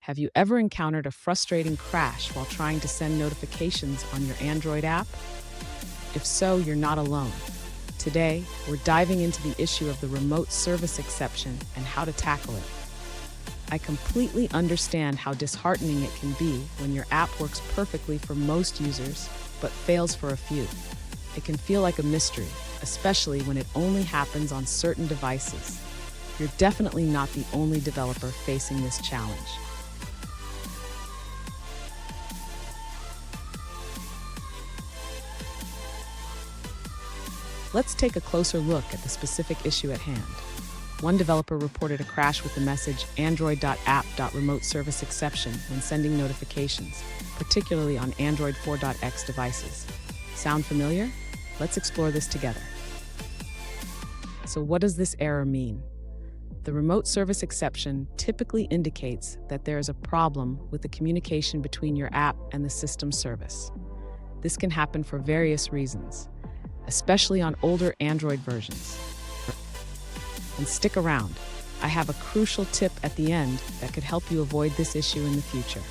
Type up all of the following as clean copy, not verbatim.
Have you ever encountered a frustrating crash while trying to send notifications on your Android app? If so, you're not alone. Today, we're diving into the issue of the remote service exception and how to tackle it. I completely understand how disheartening it can be when your app works perfectly for most users, but fails for a few. It can feel like a mystery, especially when it only happens on certain devices. You're definitely not the only developer facing this challenge. Let's take a closer look at the specific issue at hand. One developer reported a crash with the message android.app.RemoteServiceException when sending notifications, particularly on Android 4.x devices. Sound familiar? Let's explore this together. So what does this error mean? The remote service exception typically indicates that there is a problem with the communication between your app and the system service. This can happen for various reasons, especially on older Android versions. And stick around, I have a crucial tip at the end that could help you avoid this issue in the future.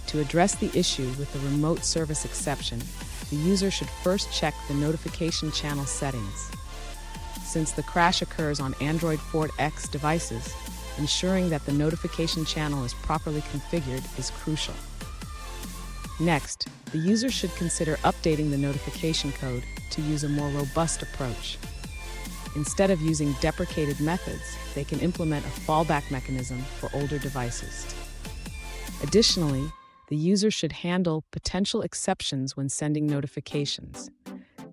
To address the issue with the remote service exception, the user should first check the notification channel settings. Since the crash occurs on Android 4.x devices, ensuring that the notification channel is properly configured is crucial. Next, the user should consider updating the notification code to use a more robust approach. Instead of using deprecated methods, they can implement a fallback mechanism for older devices. Additionally, the user should handle potential exceptions when sending notifications.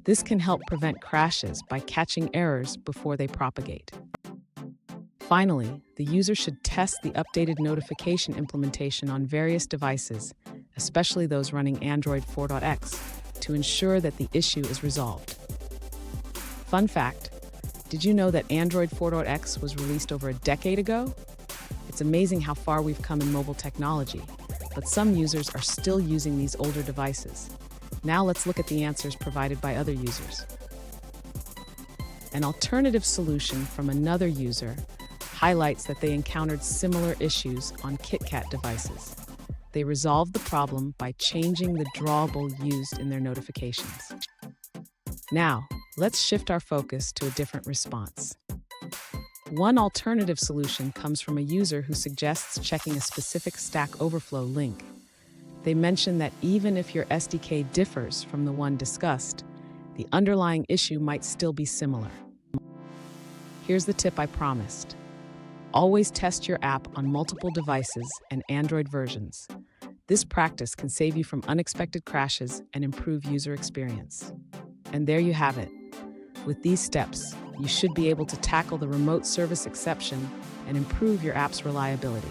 This can help prevent crashes by catching errors before they propagate. Finally, the user should test the updated notification implementation on various devices, especially those running Android 4.x, to ensure that the issue is resolved. Fun fact, did you know that Android 4.x was released over a decade ago? It's amazing how far we've come in mobile technology, but some users are still using these older devices. Now let's look at the answers provided by other users. An alternative solution from another user highlights that they encountered similar issues on KitKat devices. They resolved the problem by changing the drawable used in their notifications. Now, let's shift our focus to a different response. One alternative solution comes from a user who suggests checking a specific Stack Overflow link. They mention that even if your SDK differs from the one discussed, the underlying issue might still be similar. Here's the tip I promised. Always test your app on multiple devices and Android versions. This practice can save you from unexpected crashes and improve user experience. And there you have it. With these steps, you should be able to tackle the remote service exception and improve your app's reliability.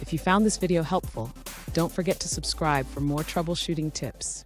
If you found this video helpful, don't forget to subscribe for more troubleshooting tips.